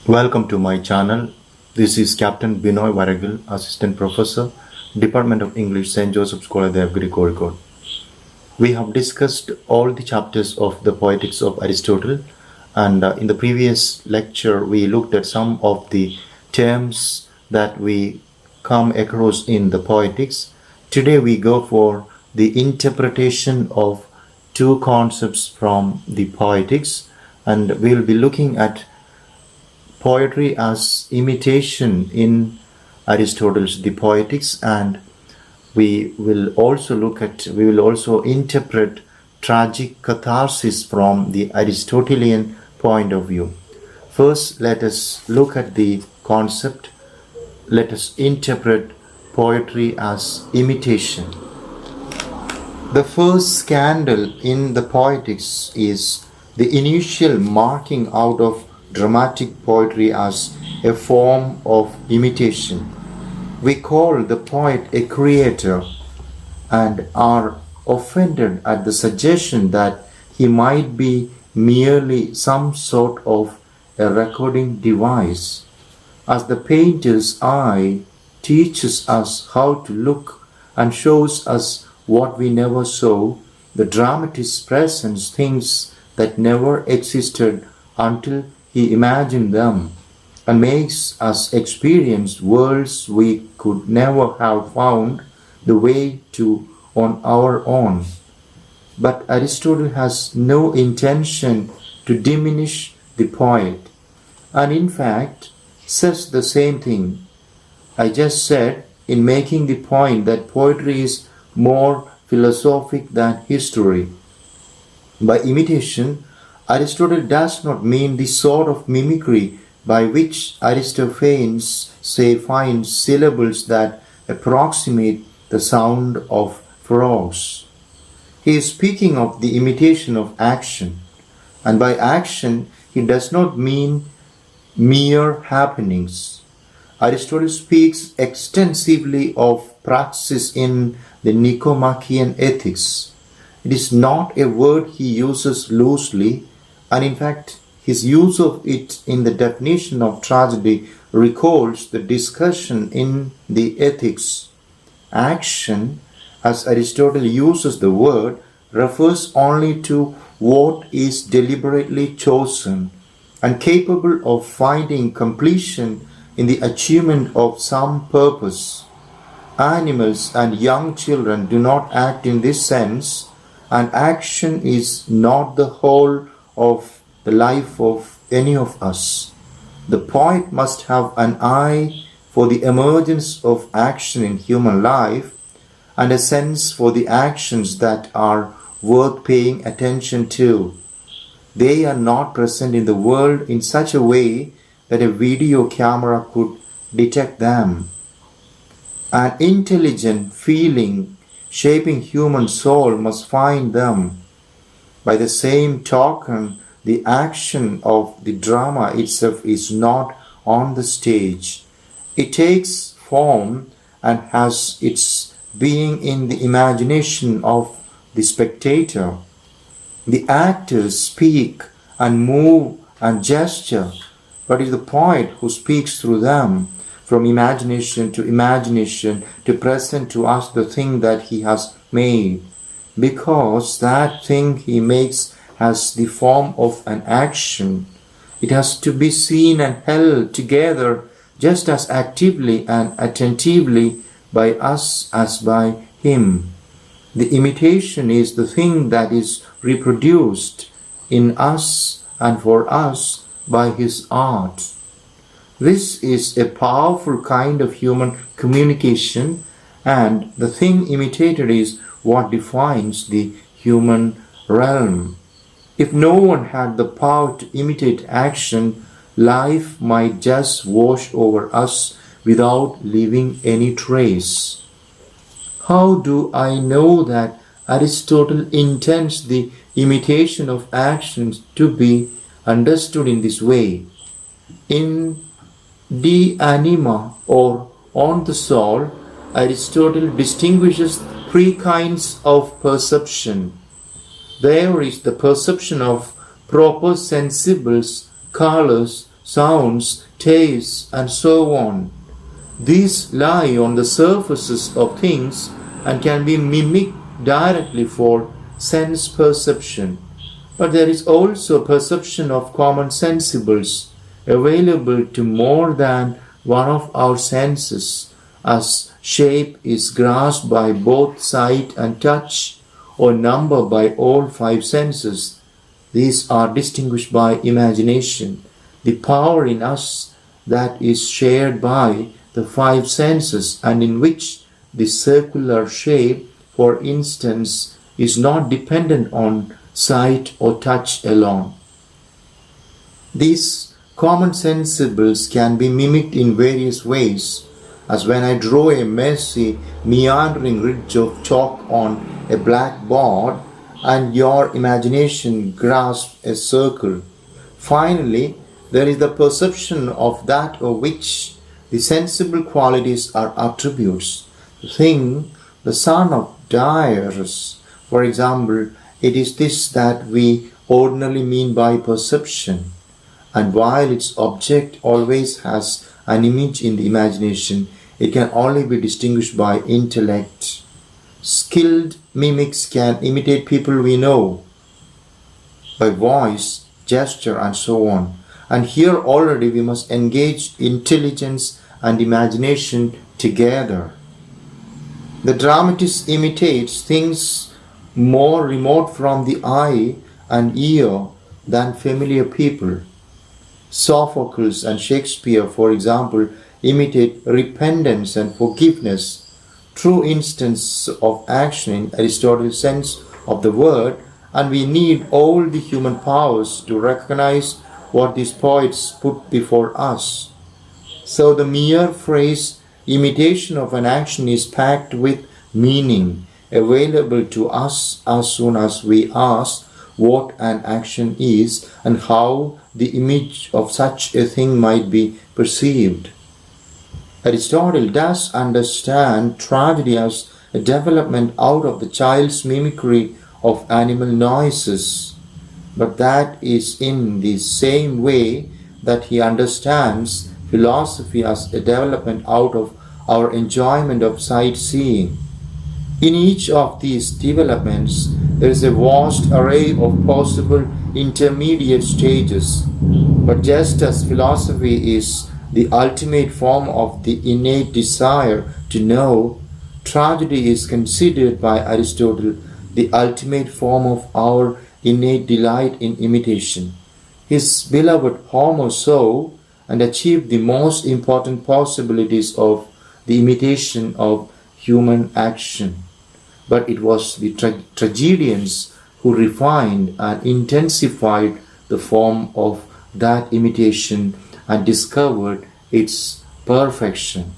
Welcome to my channel. This is Captain Binoy Varakil, Assistant Professor, Department of English, St. Joseph's College, Kozhikode. We have discussed all the chapters of the Poetics of Aristotle, and in the previous lecture we looked at some of the terms that we come across in the Poetics. Today we go for the interpretation of two concepts from the Poetics, and we will be looking at poetry as imitation in Aristotle's The Poetics, and we will also interpret tragic catharsis from the Aristotelian point of view. First, let us look at the concept. Let us interpret poetry as imitation. The first scandal in the Poetics is the initial marking out of dramatic poetry as a form of imitation. We call the poet a creator and are offended at the suggestion that he might be merely some sort of a recording device. As the painter's eye teaches us how to look and shows us what we never saw, the dramatist's presence things that never existed until he imagined them, and makes us experience worlds we could never have found the way to on our own. But Aristotle has no intention to diminish the poet, and in fact says the same thing I just said in making the point that poetry is more philosophic than history. By imitation, Aristotle does not mean the sort of mimicry by which Aristophanes finds syllables that approximate the sound of frogs. He is speaking of the imitation of action, and by action he does not mean mere happenings. Aristotle speaks extensively of praxis in the Nicomachean Ethics. It is not a word he uses loosely, and in fact his use of it in the definition of tragedy recalls the discussion in the Ethics. Action, as Aristotle uses the word, refers only to what is deliberately chosen and capable of finding completion in the achievement of some purpose. Animals and young children do not act in this sense, and action is not the whole of the life of any of us. The poet must have an eye for the emergence of action in human life and a sense for the actions that are worth paying attention to. They are not present in the world in such a way that a video camera could detect them. An intelligent feeling shaping human soul must find them. By the same token, the action of the drama itself is not on the stage. It takes form and has its being in the imagination of the spectator. The actors speak and move and gesture, but it is the poet who speaks through them, from imagination to present to us the thing that he has made, because that thing he makes has the form of an action. It has to be seen and held together just as actively and attentively by us as by him. The imitation is the thing that is reproduced in us and for us by his art. This is a powerful kind of human communication, and the thing imitated is what defines the human realm. If no one had the power to imitate action, life might just wash over us without leaving any trace. How do I know that Aristotle intends the imitation of actions to be understood in this way? In De Anima, or On the Soul, Aristotle distinguishes three kinds of perception. There is the perception of proper sensibles, colors, sounds, tastes, and so on. These lie on the surfaces of things and can be mimicked directly for sense perception. But there is also perception of common sensibles available to more than one of our senses, as shape is grasped by both sight and touch, or number by all five senses. These are distinguished by imagination, the power in us that is shared by the five senses and in which the circular shape, for instance, is not dependent on sight or touch alone. These common sensibles can be mimicked in various ways, as when I draw a messy, meandering ridge of chalk on a blackboard and your imagination grasps a circle. Finally, there is the perception of that of which the sensible qualities are attributes. The thing, the son of Darius, for example, it is this that we ordinarily mean by perception. And while its object always has an image in the imagination, it can only be distinguished by intellect. Skilled mimics can imitate people we know by voice, gesture, and so on. And here already we must engage intelligence and imagination together. The dramatist imitates things more remote from the eye and ear than familiar people. Sophocles and Shakespeare, for example, imitate repentance and forgiveness, true instance of action in Aristotle's sense of the word, and we need all the human powers to recognize what these poets put before us. So the mere phrase imitation of an action is packed with meaning, available to us as soon as we ask what an action is and how the image of such a thing might be perceived. Aristotle does understand tragedy as a development out of the child's mimicry of animal noises, but that is in the same way that he understands philosophy as a development out of our enjoyment of sightseeing. In each of these developments, there is a vast array of possible intermediate stages. But just as philosophy is the ultimate form of the innate desire to know, tragedy is considered by Aristotle the ultimate form of our innate delight in imitation. His beloved Homer saw and achieved the most important possibilities of the imitation of human action. But it was the tragedians who refined and intensified the form of that imitation and discovered its perfection.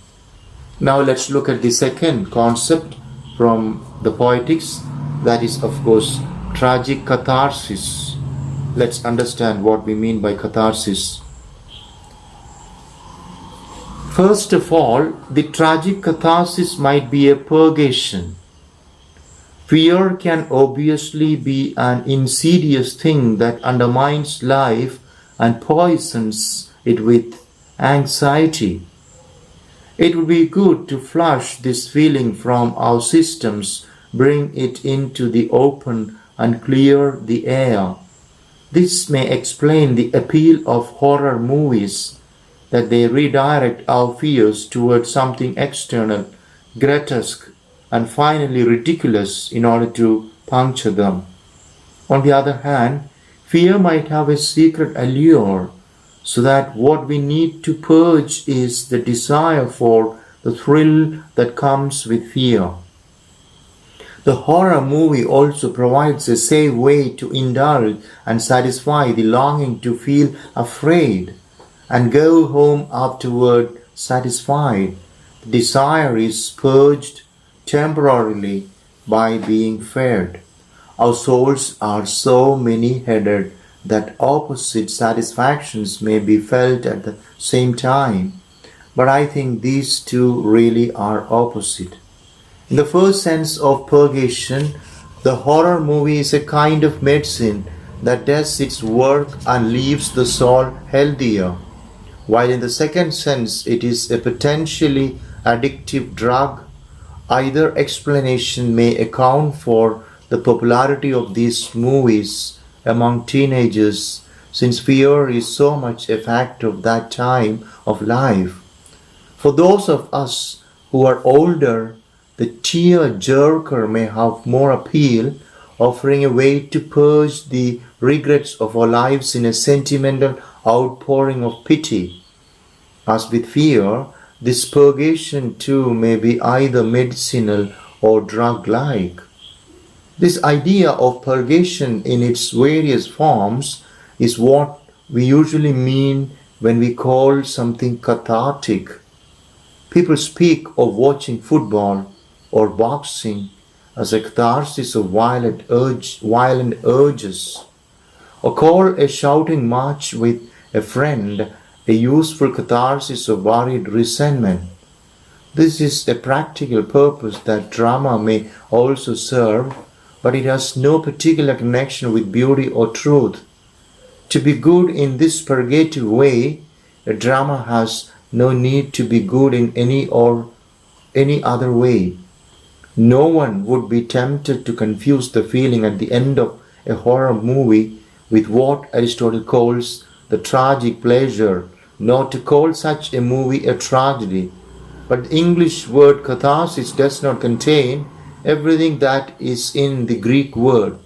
Now let's look at the second concept from the Poetics, that is, of course, tragic catharsis. Let's understand what we mean by catharsis. First of all, the tragic catharsis might be a purgation. Fear can obviously be an insidious thing that undermines life and poisons it with anxiety. It would be good to flush this feeling from our systems, bring it into the open and clear the air. This may explain the appeal of horror movies, that they redirect our fears towards something external, grotesque, and finally ridiculous in order to puncture them. On the other hand, fear might have a secret allure, so that what we need to purge is the desire for the thrill that comes with fear. The horror movie also provides a safe way to indulge and satisfy the longing to feel afraid and go home afterward satisfied. The desire is purged temporarily by being fed. Our souls are so many-headed that opposite satisfactions may be felt at the same time, but I think these two really are opposite. In the first sense of purgation, the horror movie is a kind of medicine that does its work and leaves the soul healthier. while in the second sense it is a potentially addictive drug. Either explanation may account for the popularity of these movies among teenagers, since fear is so much a factor of that time of life. For those of us who are older, the tear-jerker may have more appeal, offering a way to purge the regrets of our lives in a sentimental outpouring of pity. As with fear, this purgation too may be either medicinal or drug-like. This idea of purgation in its various forms is what we usually mean when we call something cathartic. People speak of watching football or boxing as a catharsis of violent urges, or call a shouting match with a friend a useful catharsis of worried resentment. This is a practical purpose that drama may also serve, but it has no particular connection with beauty or truth. To be good in this purgative way, a drama has no need to be good in any other way. No one would be tempted to confuse the feeling at the end of a horror movie with what Aristotle calls the tragic pleasure, nor to call such a movie a tragedy. But the English word catharsis does not contain everything that is in the Greek word.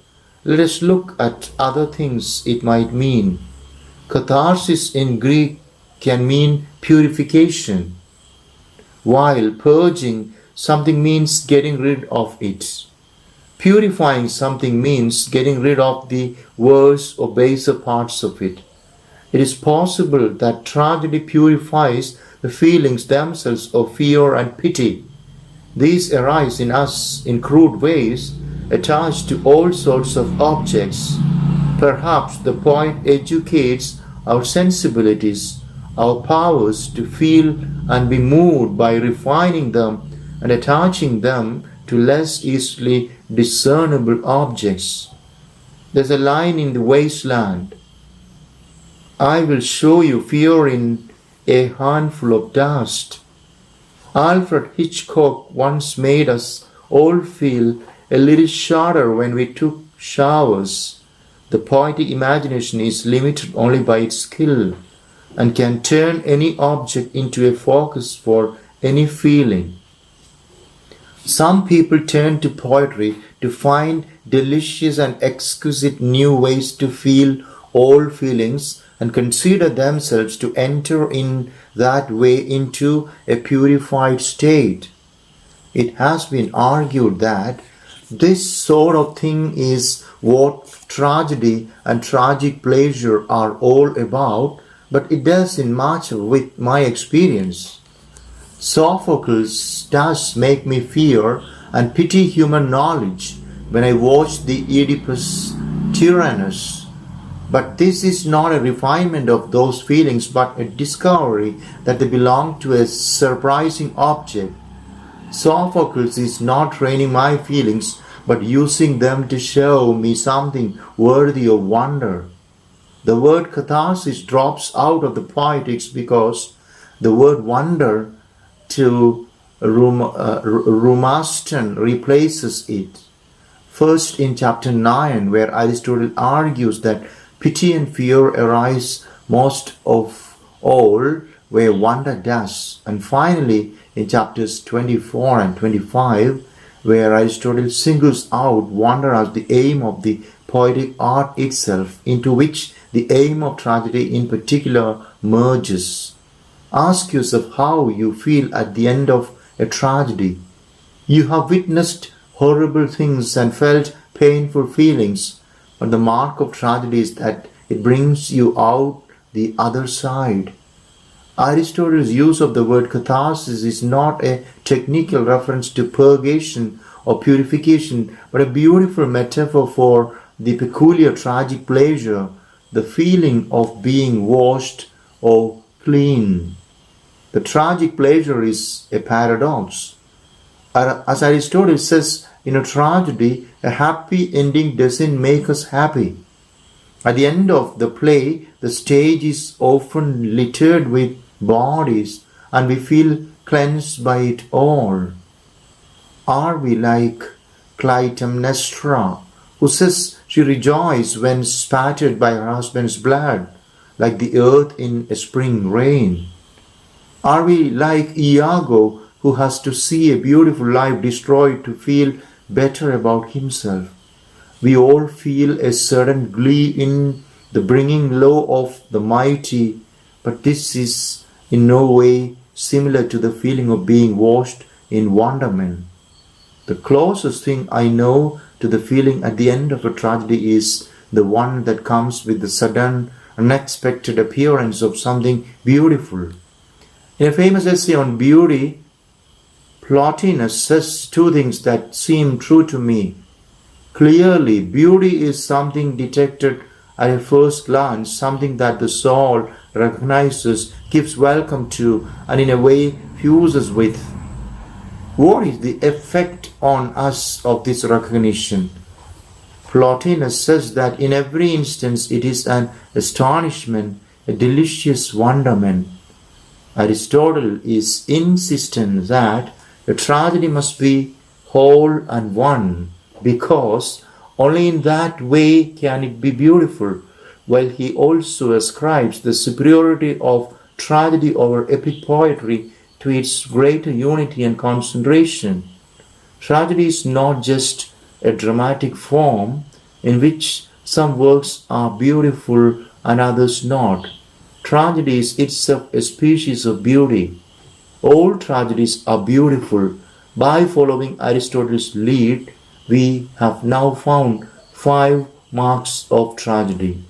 Let us look at other things it might mean. Catharsis in Greek can mean purification, while purging something means getting rid of it. Purifying something means getting rid of the worse or baser parts of it. It is possible that tragedy purifies the feelings themselves of fear and pity. These arise in us in crude ways, attached to all sorts of objects. Perhaps the poet educates our sensibilities, our powers to feel and be moved by refining them and attaching them to less easily discernible objects. There's a line in The Wasteland: I will show you fear in a handful of dust. Alfred Hitchcock once made us all feel a little shudder when we took showers. The poetic imagination is limited only by its skill and can turn any object into a focus for any feeling. Some people turn to poetry to find delicious and exquisite new ways to feel all feelings and consider themselves to enter in that way into a purified state. It has been argued that this sort of thing is what tragedy and tragic pleasure are all about, but it doesn't match with my experience. Sophocles does make me fear and pity human knowledge when I watch the Oedipus Tyrannus. But this is not a refinement of those feelings, but a discovery that they belong to a surprising object. Sophocles is not training my feelings, but using them to show me something worthy of wonder. The word catharsis drops out of the Poetics because the word wonder to Rumaston replaces it. First in chapter 9, where Aristotle argues that pity and fear arise most of all where wonder does. And finally in chapters 24 and 25, where Aristotle singles out wonder as the aim of the poetic art itself, into which the aim of tragedy in particular merges. Ask yourself how you feel at the end of a tragedy. You have witnessed horrible things and felt painful feelings, but the mark of tragedy is that it brings you out the other side. Aristotle's use of the word catharsis is not a technical reference to purgation or purification, but a beautiful metaphor for the peculiar tragic pleasure, the feeling of being washed or clean. The tragic pleasure is a paradox. As Aristotle says, in a tragedy, a happy ending doesn't make us happy. At the end of the play, the stage is often littered with bodies and we feel cleansed by it all. Are we like Clytemnestra, who says she rejoiced when spattered by her husband's blood, like the earth in a spring rain? Are we like Iago, who has to see a beautiful life destroyed to feel better about himself? We all feel a certain glee in the bringing low of the mighty, but this is in no way similar to the feeling of being washed in wonderment. The closest thing I know to the feeling at the end of a tragedy is the one that comes with the sudden, unexpected appearance of something beautiful. In a famous essay on beauty, Plotinus says two things that seem true to me. Clearly, beauty is something detected at a first glance, something that the soul recognizes, gives welcome to, and in a way fuses with. What is the effect on us of this recognition? Plotinus says that in every instance it is an astonishment, a delicious wonderment. Aristotle is insistent that a tragedy must be whole and one, because only in that way can it be beautiful, while he also ascribes the superiority of tragedy over epic poetry to its greater unity and concentration. Tragedy is not just a dramatic form in which some works are beautiful and others not. Tragedy is itself a species of beauty. All tragedies are beautiful. By following Aristotle's lead, we have now found 5 marks of tragedy.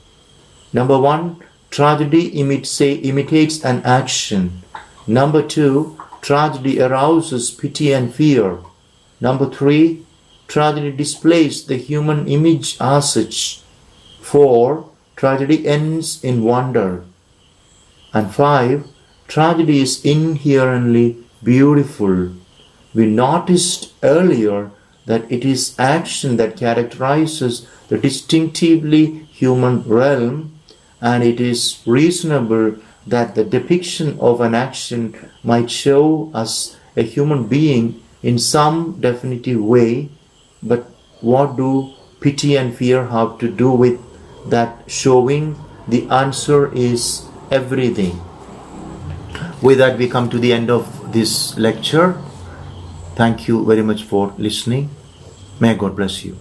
Number 1, tragedy imitates an action. Number 2, tragedy arouses pity and fear. Number 3, tragedy displays the human image as such. 4, tragedy ends in wonder. And 5, tragedy is inherently beautiful. We noticed earlier that it is action that characterizes the distinctively human realm, and it is reasonable that the depiction of an action might show us a human being in some definitive way. But what do pity and fear have to do with that showing? The answer is everything. With that, we come to the end of this lecture. Thank you very much for listening. May God bless you.